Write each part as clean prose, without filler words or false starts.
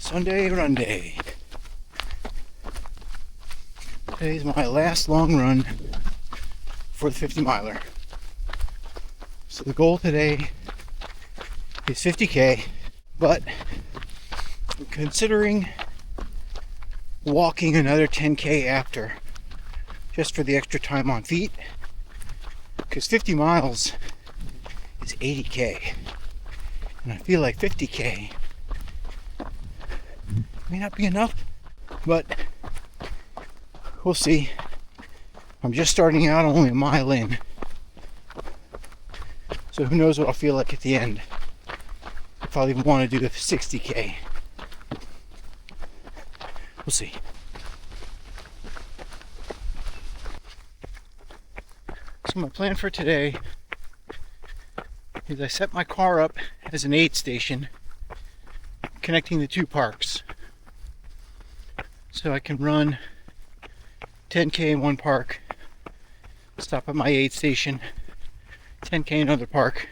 Sunday run day. Today's my last long run for the 50 miler. So the goal today is 50K, but I'm considering walking another 10K after, just for the extra time on feet, because 50 miles is 80K, and I feel like 50K may not be enough, but we'll see. I'm just starting out, only a mile in, so who knows what I'll feel like at the end, if I'll even want to do the 60K. We'll see. So my plan for today is I set my car up as an aid station connecting the two parks. So I can run 10K in one park, stop at my aid station, 10K in another park,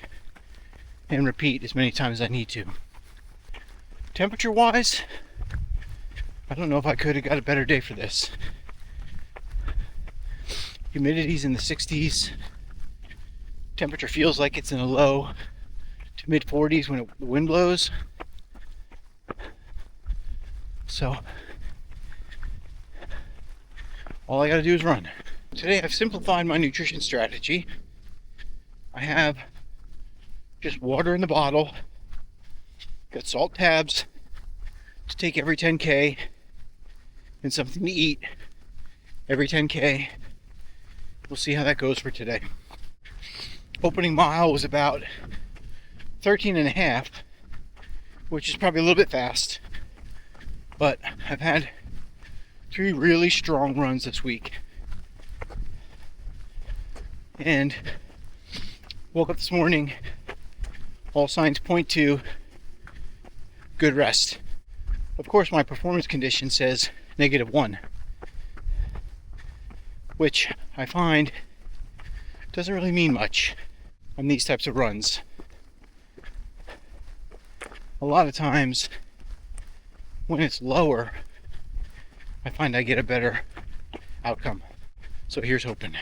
and repeat as many times as I need to. Temperature wise, I don't know if I could have got a better day for this. Humidity's in the 60s. Temperature feels like it's in the low to mid 40s when the wind blows. So all I gotta do is run. Today I've simplified my nutrition strategy. I have just water in the bottle, got salt tabs to take every 10K, and something to eat every 10K. We'll see how that goes for today. Opening mile was about 13 and a half, which is probably a little bit fast, but I've had 3 really strong runs this week, and woke up this morning, all signs point to good rest. Of course, my performance condition says -1, which I find doesn't really mean much on these types of runs. A lot of times when it's lower, I find I get a better outcome. So here's hoping.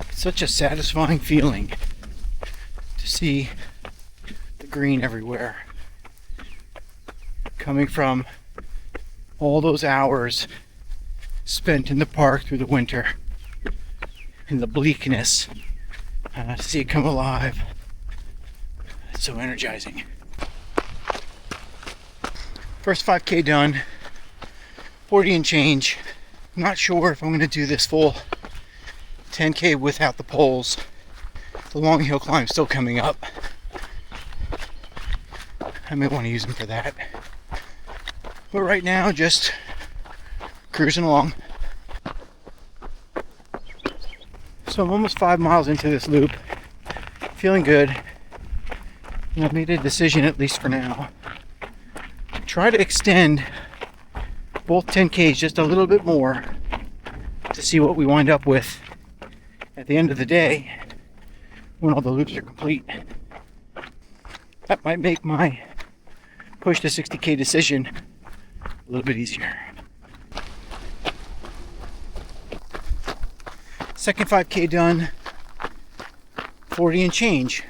It's such a satisfying feeling to see the green everywhere, coming from all those hours spent in the park through the winter, in the bleakness, to see it come alive. It's so energizing. First 5K done, 40 and change. I'm not sure if I'm going to do this full 10K without the poles. The long hill climb's still coming up. I may want to use them for that. But right now, just cruising along. So I'm almost 5 miles into this loop. Feeling good. And I've made a decision, at least for now, to try to extend both 10Ks just a little bit more to see what we wind up with at the end of the day when all the loops are complete. That might make my push to 60K decision a little bit easier. Second 5K done, 40 and change.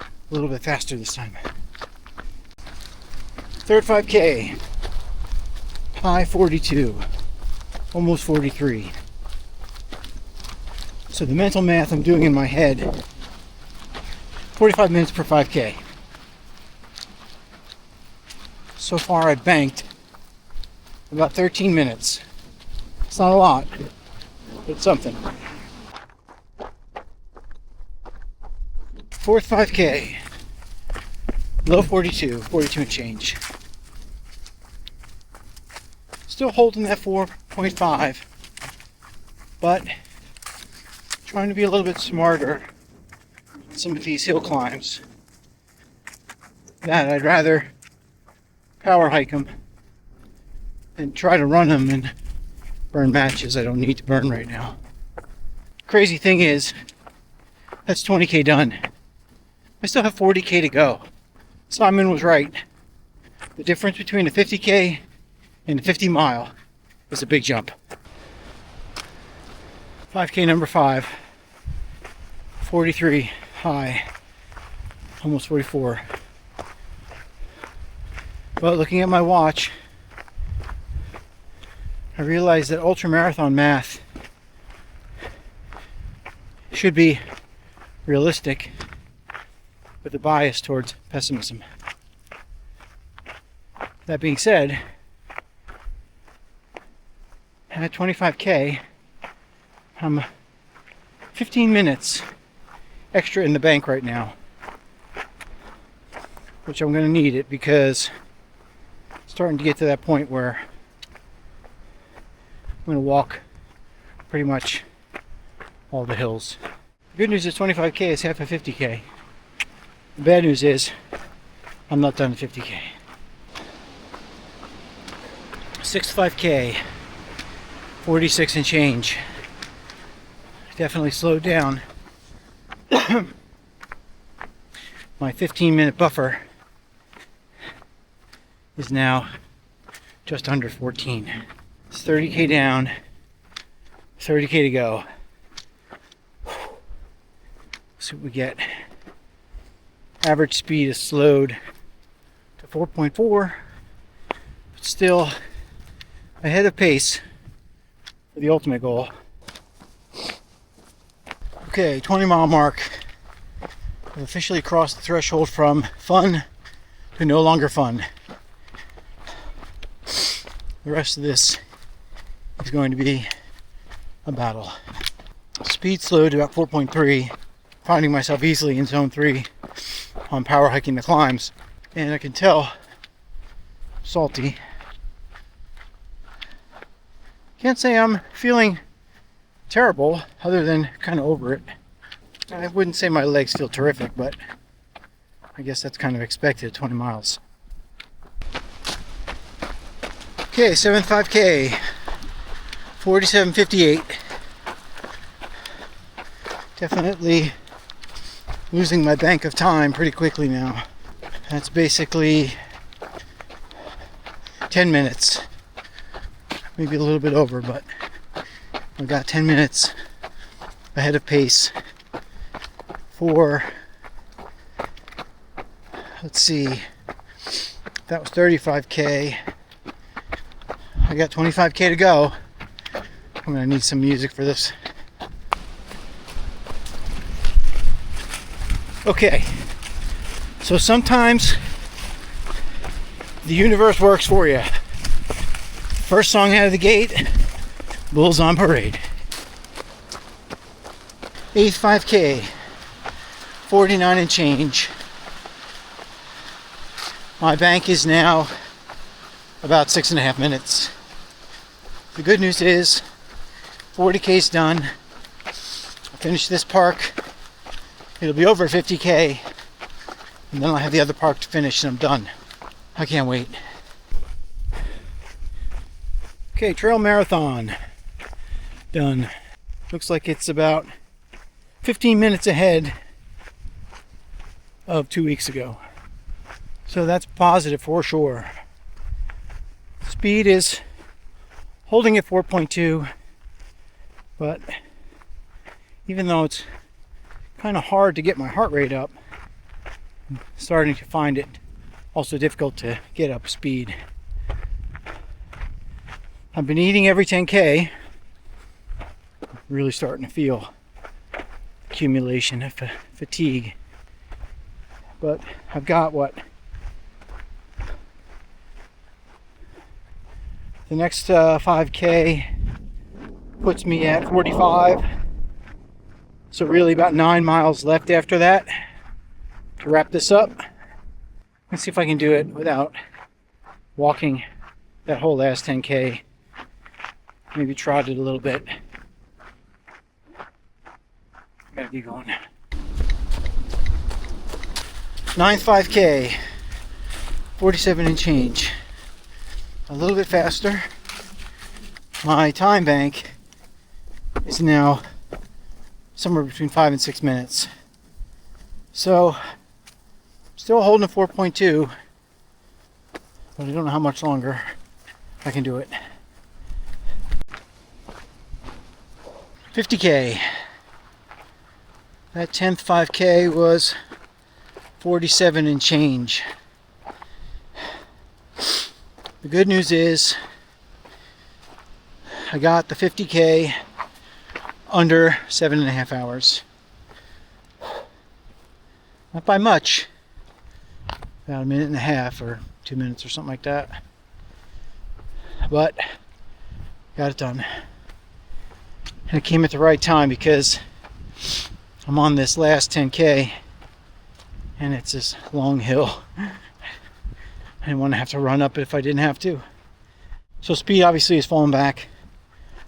A little bit faster this time. Third 5K, high 42, almost 43. So the mental math I'm doing in my head, 45 minutes per 5K. So far I've banked about 13 minutes. It's not a lot, but it's something. Fourth 5K, low 42 and change. Still holding that 4.5, but trying to be a little bit smarter on some of these hill climbs. That I'd rather power hike them than try to run them and burn matches I don't need to burn right now. Crazy thing is, that's 20K done. I still have 40K to go. Simon was right. The difference between a 50K and a 50 mile is a big jump. 5K number 5, 43 high, almost 44. But looking at my watch, I realized that ultramarathon math should be realistic with a bias towards pessimism. That being said, at 25K, I'm 15 minutes extra in the bank right now, which I'm going to need it because it's starting to get to that point where I'm going to walk pretty much all the hills. The good news is 25K is half a 50K. The bad news is I'm not done at 50K. 65K, 46 and change. Definitely slowed down. My 15-minute buffer is now just under 14. It's 30K down, 30K to go. See what we get. Average speed is slowed to 4.4, but still ahead of pace for the ultimate goal. Okay, 20-mile mark. I've officially crossed the threshold from fun to no longer fun. The rest of this is going to be a battle. Speed slowed to about 4.3, finding myself easily in zone 3 on power hiking the climbs. And I can tell, salty. Can't say I'm feeling terrible, other than kind of over it. I wouldn't say my legs feel terrific, but I guess that's kind of expected at 20 miles. Okay, 75K, 47.58. Definitely losing my bank of time pretty quickly now. That's basically 10 minutes. Maybe a little bit over, but I've got 10 minutes ahead of pace for, let's see, that was 35K. I got 25K to go. I'm gonna need some music for this. Okay, so sometimes the universe works for you. First song out of the gate, Bulls on Parade. 8th 5K, 49 and change. My bank is now about 6.5 minutes. The good news is 40K's done. I'll finish this park. It'll be over 50K, and then I'll have the other park to finish and I'm done. I can't wait. Okay, trail marathon done. Looks like it's about 15 minutes ahead of 2 weeks ago. So that's positive for sure. Speed is holding at 4.2, but even though it's kind of hard to get my heart rate up, I'm starting to find it also difficult to get up speed. I've been eating every 10K. Really starting to feel accumulation of fatigue. But I've got what? The next 5K puts me at 45. So really about 9 miles left after that to wrap this up. Let's see if I can do it without walking that whole last 10K. Maybe trot it a little bit. Gotta keep going. 9th 5K, 47 and change. A little bit faster. My time bank is now somewhere between 5 and 6 minutes. So, still holding a 4.2. but I don't know how much longer I can do it. 50K. That 10th 5K was 47 and change. The good news is I got the 50K under 7.5 hours. Not by much. About a minute and a half or 2 minutes or something like that. But got it done. And it came at the right time because I'm on this last 10K and it's this long hill. I didn't want to have to run up it if I didn't have to. So speed obviously has fallen back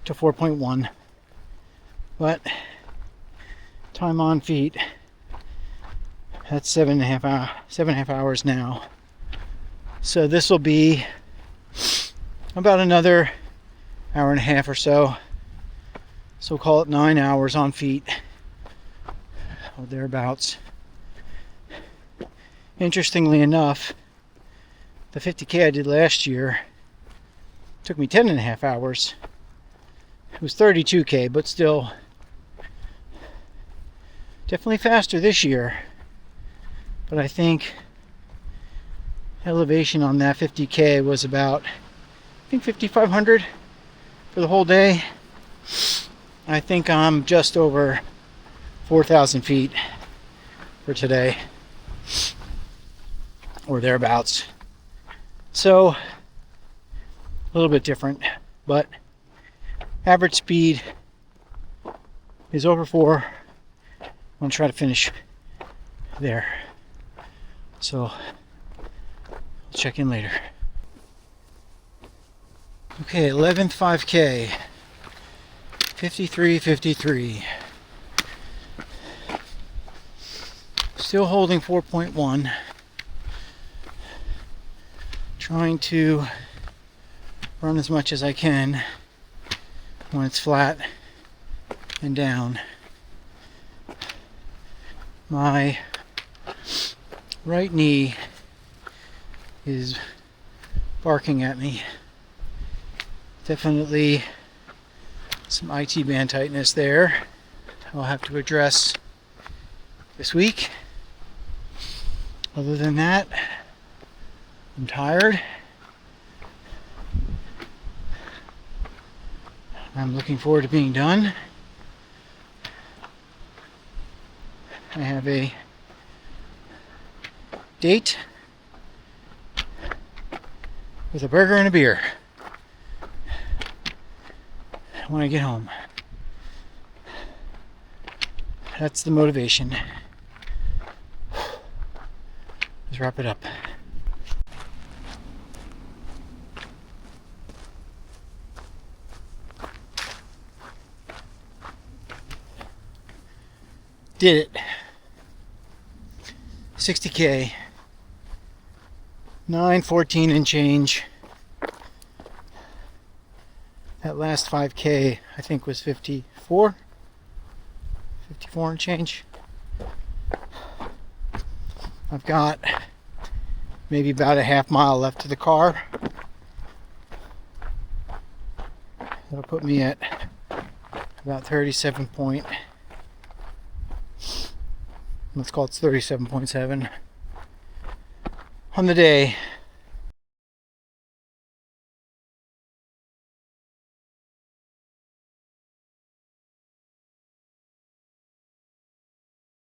to 4.1, but time on feet, that's 7.5 hours now. So this will be about another hour and a half or so. So call it 9 hours on feet or thereabouts. Interestingly enough, the 50K I did last year took me 10.5 hours. It was 32K, but still definitely faster this year. But I think elevation on that 50K was about, I think 5,500 for the whole day. I think I'm just over 4,000 feet for today, or thereabouts. So, a little bit different, but average speed is over 4. I'm going to try to finish there. So, I'll check in later. Okay, 11th 5K. 53.53. Still holding 4.1. Trying to run as much as I can when it's flat and down. My right knee is barking at me. Definitely some IT band tightness there. I'll have to address this week. Other than that, I'm tired. I'm looking forward to being done. I have a date with a burger and a beer when I get home. That's the motivation. Let's wrap it up. Did it. 60K. 9:14 and change. That last 5K I think was 54 and change. I've got maybe about a half mile left to the car. That'll put me at about 37 point. Let's call it 37.7 on the day.